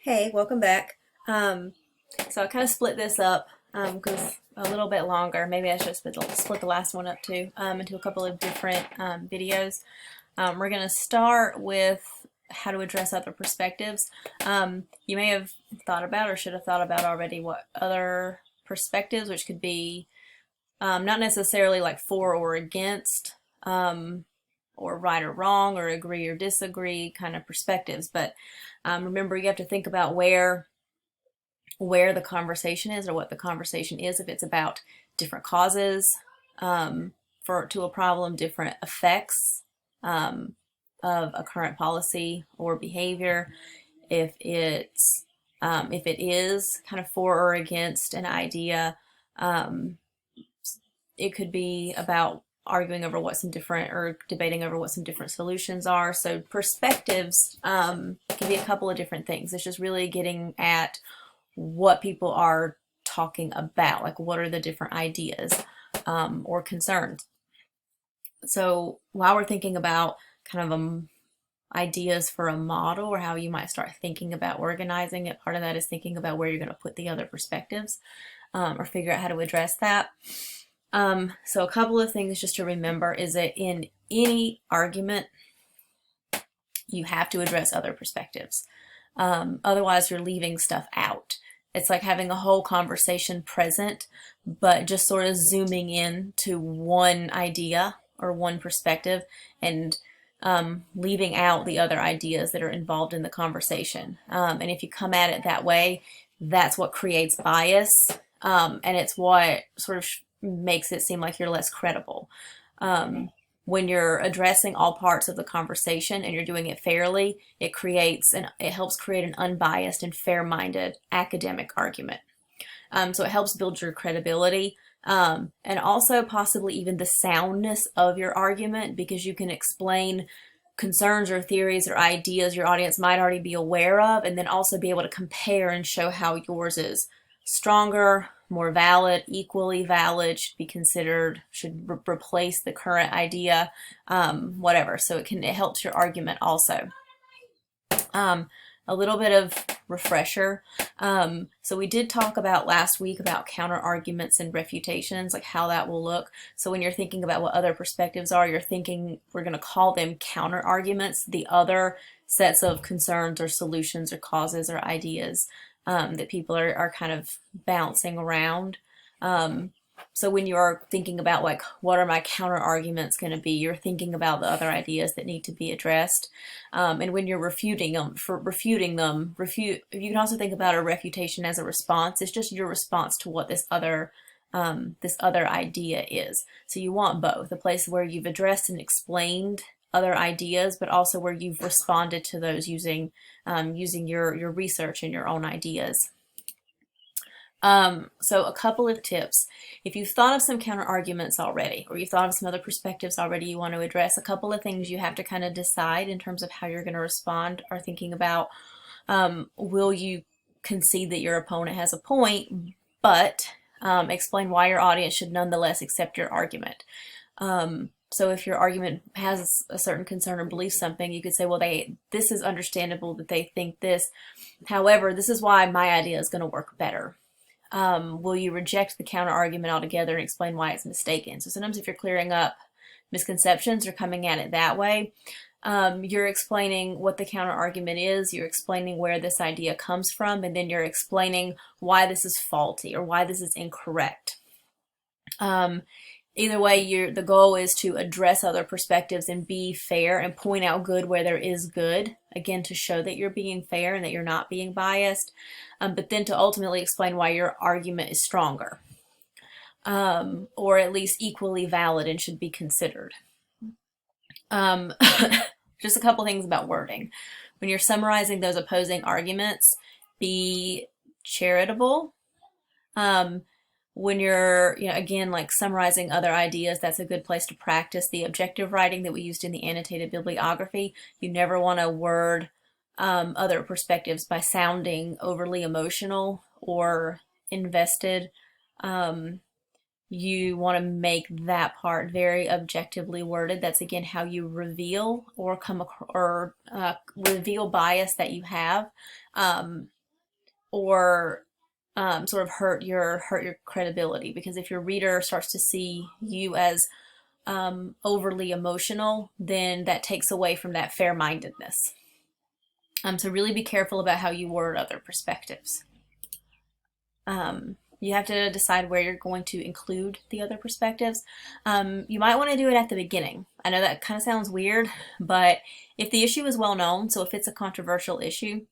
Hey, welcome back. So I kind of split this up because a little bit longer. Maybe I should have split the last one up too into a couple of different videos. We're going to start with how to address other perspectives. You may have thought about or should have thought about already what other perspectives, which could be not necessarily like for or against, or right or wrong, or agree or disagree kind of perspectives. But remember, you have to think about where the conversation is or what the conversation is. If it's about different causes for to a problem, different effects of a current policy or behavior. If it is kind of for or against an idea, it could be about arguing over what some different or debating over what some different solutions are. So perspectives can be a couple of different things. It's just really getting at what people are talking about, like what are the different ideas or concerns. So while we're thinking about kind of ideas for a model or how you might start thinking about organizing it, part of that is thinking about where you're going to put the other perspectives or figure out how to address that. So a couple of things just to remember is that in any argument, you have to address other perspectives. Otherwise, you're leaving stuff out. It's like having a whole conversation present, but just sort of zooming in to one idea or one perspective and leaving out the other ideas that are involved in the conversation. And if you come at it that way, that's what creates bias, and it's what sort of makes it seem like you're less credible. When you're addressing all parts of the conversation and you're doing it fairly, it helps create an unbiased and fair-minded academic argument. So it helps build your credibility, and also possibly even the soundness of your argument, because you can explain concerns or theories or ideas your audience might already be aware of, and then also be able to compare and show how yours is stronger, more valid, equally valid, should be considered, should replace the current idea, whatever. So it helps your argument also. A little bit of refresher. So we did talk about last week about counter arguments and refutations, like how that will look. So when you're thinking about what other perspectives are, you're thinking, we're going to call them counter arguments, the other sets of concerns or solutions or causes or ideas that people are kind of bouncing around. So when you're thinking about like, what are my counter arguments going to be, you're thinking about the other ideas that need to be addressed. And when you're refuting them, you can also think about a refutation as a response. It's just your response to what this other idea is. So you want both, a place where you've addressed and explained other ideas, but also where you've responded to those using your research and your own ideas. So a couple of tips. If you've thought of some counter arguments already, or you've thought of some other perspectives already you want to address, a couple of things you have to kind of decide in terms of how you're going to respond are thinking about, will you concede that your opponent has a point, but explain why your audience should nonetheless accept your argument. So if your argument has a certain concern or believes something, you could say, well, this is understandable that they think this. However, this is why my idea is going to work better. Will you reject the counter argument altogether and explain why it's mistaken? So sometimes if you're clearing up misconceptions or coming at it that way, you're explaining what the counter argument is, you're explaining where this idea comes from, and then you're explaining why this is faulty or why this is incorrect. Either way, the goal is to address other perspectives and be fair and point out good where there is good, again, to show that you're being fair and that you're not being biased, but then to ultimately explain why your argument is stronger, or at least equally valid and should be considered. Just a couple things about wording. When you're summarizing those opposing arguments, be charitable. When you're, again, like summarizing other ideas, that's a good place to practice the objective writing that we used in the annotated bibliography. You never want to word other perspectives by sounding overly emotional or invested. You want to make that part very objectively worded. That's again how you reveal or reveal bias that you have. or sort of hurt your credibility, because if your reader starts to see you as overly emotional, then that takes away from that fair-mindedness. So really be careful about how you word other perspectives. You have to decide where you're going to include the other perspectives. You might want to do it at the beginning. I know that kind of sounds weird, but if the issue is well known, so if it's a controversial issue,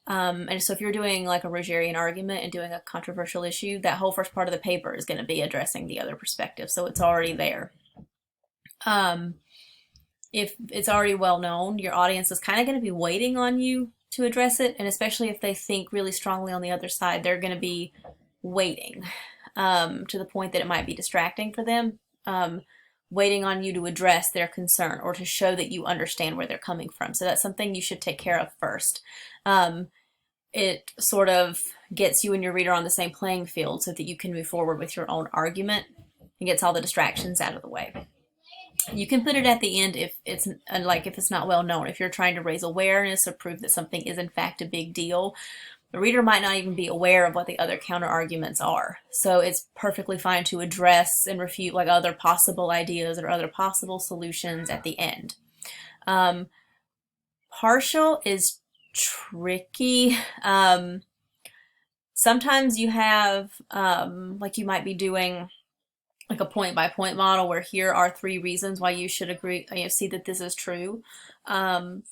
and so if you're doing like a Rogerian argument and doing a controversial issue, that whole first part of the paper is going to be addressing the other perspective, so it's already there. If it's already well known, your audience is kind of going to be waiting on you to address it, and especially if they think really strongly on the other side, they're going to be waiting to the point that it might be distracting for them, waiting on you to address their concern or to show that you understand where they're coming from. So that's something you should take care of first. It sort of gets you and your reader on the same playing field so that you can move forward with your own argument and gets all the distractions out of the way. You can put it at the end if it's not well known. If you're trying to raise awareness or prove that something is in fact a big deal, the reader might not even be aware of what the other counter arguments are. So it's perfectly fine to address and refute like other possible ideas or other possible solutions at the end. Partial is tricky. Sometimes you have like you might be doing like a point-by-point model where here are 3 reasons why you should agree, see that this is true, or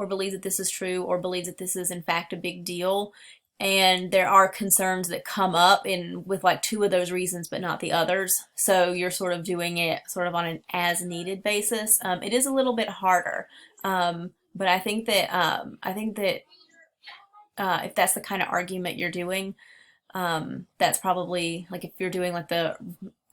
believe that this is true, or believe that this is in fact a big deal. And there are concerns that come up with like 2 of those reasons, but not the others. So you're sort of doing it sort of on an as-needed basis. It is a little bit harder, but I think that if that's the kind of argument you're doing, that's probably, like if you're doing like the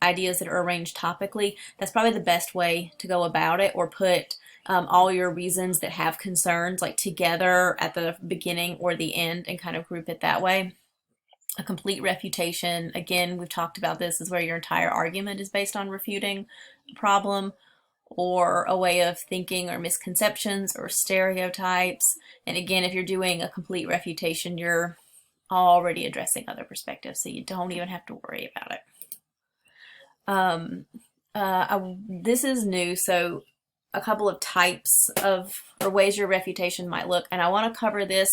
ideas that are arranged topically, that's probably the best way to go about it, or put all your reasons that have concerns like together at the beginning or the end and kind of group it that way. A complete refutation, again, we've talked about this, is where your entire argument is based on refuting a problem or a way of thinking or misconceptions or stereotypes. And again, if you're doing a complete refutation, you're already addressing other perspectives, so you don't even have to worry about it. This is new, so a couple of types of or ways your refutation might look, and I want to cover this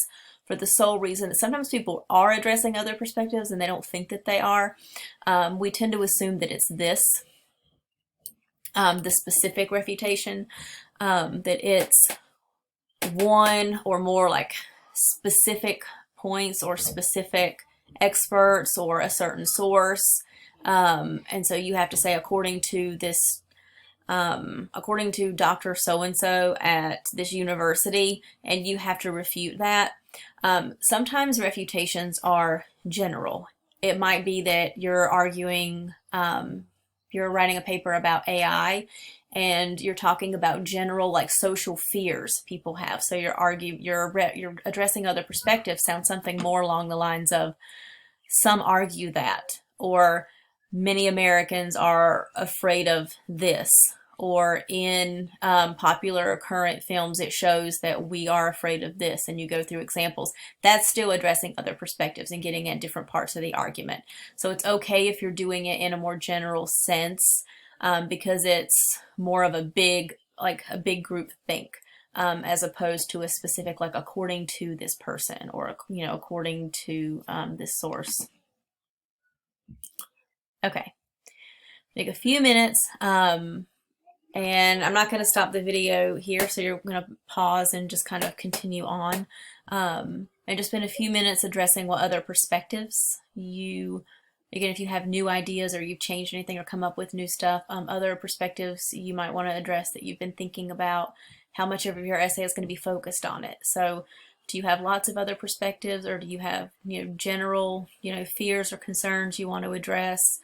for the sole reason that sometimes people are addressing other perspectives and they don't think that they are. We tend to assume that it's this, the specific refutation, that it's one or more like specific points or specific experts or a certain source, and so you have to say according to this, according to Dr. So-and-so at this university, and you have to refute that. Sometimes refutations are general. It might be that you're arguing, you're writing a paper about AI, and you're talking about general like social fears people have. So you're addressing other perspectives. Sounds something more along the lines of, some argue that, or many Americans are afraid of this, or in popular or current films it shows that we are afraid of this, and you go through examples. That's still addressing other perspectives and getting at different parts of the argument. So it's okay if you're doing it in a more general sense, because it's more of a big group think, as opposed to a specific, like according to this person, or according to this source. Okay, take a few minutes, and I'm not going to stop the video here, so you're going to pause and just kind of continue on, and just spend a few minutes addressing what other perspectives again, if you have new ideas or you've changed anything or come up with new stuff, other perspectives you might want to address that you've been thinking about, how much of your essay is going to be focused on it. So do you have lots of other perspectives, or do you have, general, fears or concerns you want to address?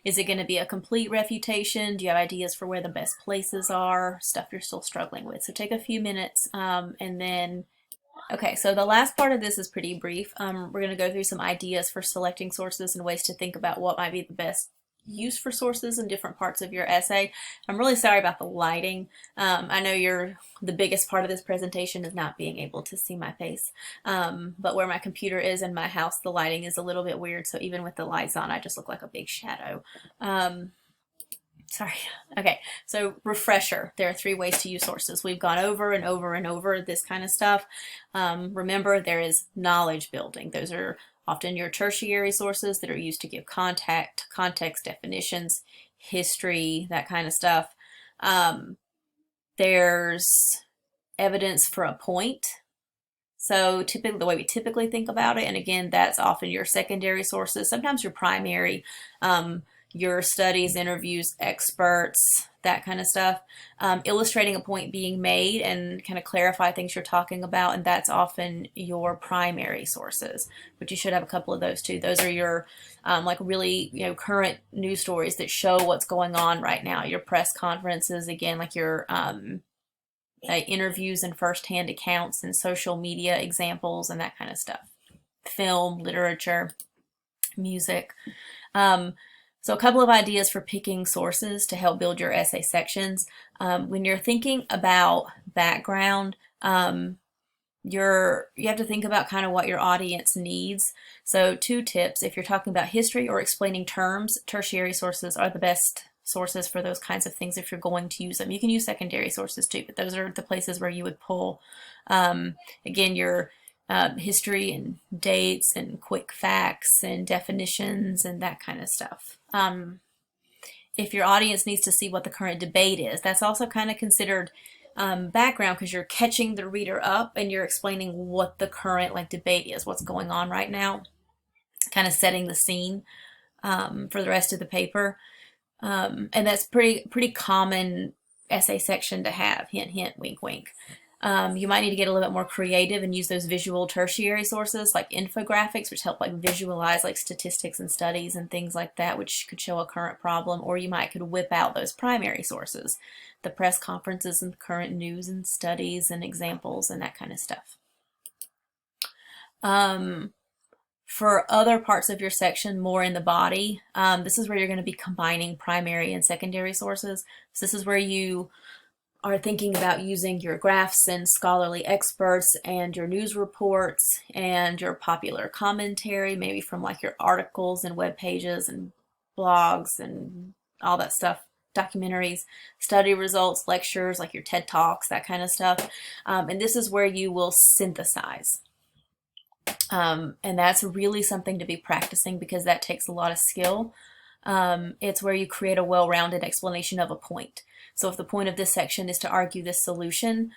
Is it going to be a complete refutation? Do you have ideas for where the best places are? Stuff you're still struggling with. So take a few minutes, and then okay, so the last part of this is pretty brief. We're going to go through some ideas for selecting sources and ways to think about what might be the best use for sources in different parts of your essay. I'm really sorry about the lighting. I know the biggest part of this presentation is not being able to see my face, but where my computer is in my house, the lighting is a little bit weird, so even with the lights on, I just look like a big shadow. Sorry. Okay, so refresher. There are 3 ways to use sources. We've gone over and over and over this kind of stuff. Remember, there is knowledge building. Those are often your tertiary sources that are used to give context, definitions, history, that kind of stuff. There's evidence for a point. So typically, the way we typically think about it, and again, that's often your secondary sources, sometimes your primary, your studies, interviews, experts, that kind of stuff. Illustrating a point being made and kind of clarify things you're talking about, and that's often your primary sources, but you should have a couple of those too. Those are your like really current news stories that show what's going on right now. Your press conferences, again, like your interviews and firsthand accounts and social media examples and that kind of stuff. Film, literature, music. So a couple of ideas for picking sources to help build your essay sections. When you're thinking about background, you have to think about kind of what your audience needs. So 2 tips: if you're talking about history or explaining terms, tertiary sources are the best sources for those kinds of things if you're going to use them. You can use secondary sources too, but those are the places where you would pull, again, your history and dates and quick facts and definitions and that kind of stuff. If your audience needs to see what the current debate is, that's also kind of considered background, because you're catching the reader up and you're explaining what the current debate is, what's going on right now, kind of setting the scene for the rest of the paper. And that's pretty common essay section to have. Hint, hint, wink, wink. You might need to get a little bit more creative and use those visual tertiary sources like infographics, which help visualize statistics and studies and things like that, which could show a current problem. Or you could whip out those primary sources, the press conferences and current news and studies and examples and that kind of stuff. For other parts of your section, more in the body, this is where you're going to be combining primary and secondary sources. So this is where you are thinking about using your graphs and scholarly experts and your news reports and your popular commentary, maybe from your articles and web pages and blogs and all that stuff, documentaries, study results, lectures, like your TED Talks, that kind of stuff. And this is where you will synthesize. And that's really something to be practicing, because that takes a lot of skill. It's where you create a well-rounded explanation of a point. So if the point of this section is to argue this solution,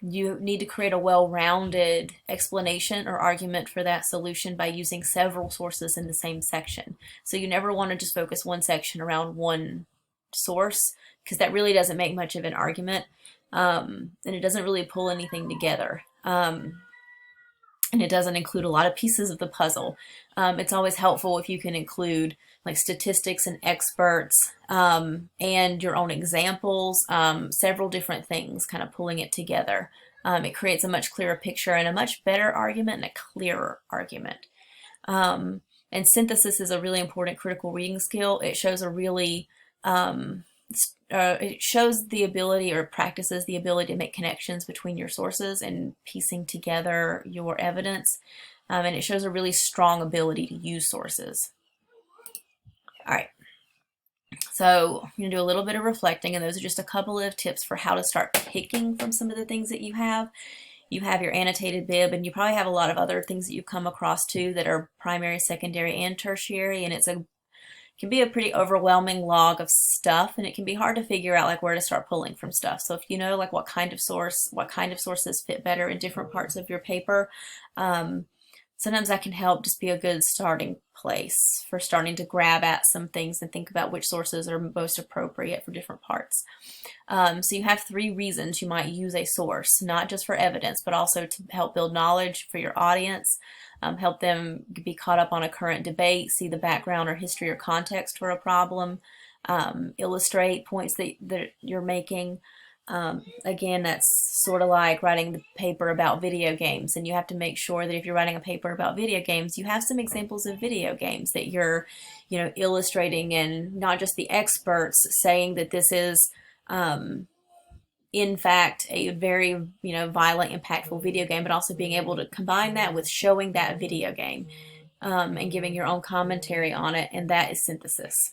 you need to create a well-rounded explanation or argument for that solution by using several sources in the same section. So you never want to just focus one section around one source, because that really doesn't make much of an argument, and it doesn't really pull anything together. And it doesn't include a lot of pieces of the puzzle. It's always helpful if you can include statistics and experts and your own examples, several different things, kind of pulling it together. It creates a much clearer picture and a much better argument and a clearer argument. And synthesis is a really important critical reading skill. It shows it shows the ability, or practices the ability, to make connections between your sources and piecing together your evidence. And it shows a really strong ability to use sources. All right. So I'm going to do a little bit of reflecting, and those are just a couple of tips for how to start picking from some of the things that you have. You have your annotated bib, and you probably have a lot of other things that you've come across too that are primary, secondary, and tertiary, and it can be a pretty overwhelming log of stuff, and it can be hard to figure out where to start pulling from stuff. So if you know what kind of sources fit better in different parts of your paper, sometimes that can help just be a good starting place for starting to grab at some things and think about which sources are most appropriate for different parts. So you have 3 reasons you might use a source, not just for evidence, but also to help build knowledge for your audience, help them be caught up on a current debate, see the background or history or context for a problem, illustrate points that you're making, Again, that's sort of like writing the paper about video games, and you have to make sure that if you're writing a paper about video games, you have some examples of video games that you're, illustrating, and not just the experts saying that this is, in fact, a very, violent, impactful video game, but also being able to combine that with showing that video game, and giving your own commentary on it, and that is synthesis.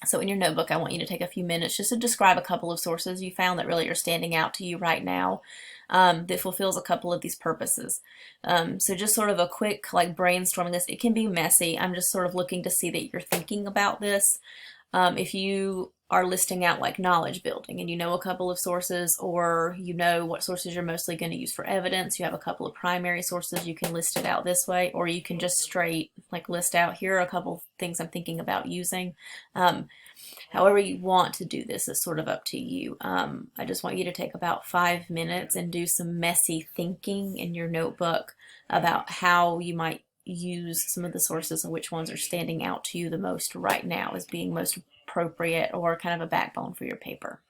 So in your notebook, I want you to take a few minutes just to describe a couple of sources you found that really are standing out to you right now, that fulfills a couple of these purposes. So just sort of a quick like brainstorming this. It can be messy. I'm just sort of looking to see that you're thinking about this. If you are listing out like knowledge building and you know a couple of sources, or you know what sources you're mostly going to use for evidence, you have a couple of primary sources, you can list it out this way, or you can just straight like list out, here are a couple things I'm thinking about using. However you want to do this is sort of up to you. I just want you to take about 5 minutes and do some messy thinking in your notebook about how you might use some of the sources and which ones are standing out to you the most right now as being most appropriate or kind of a backbone for your paper.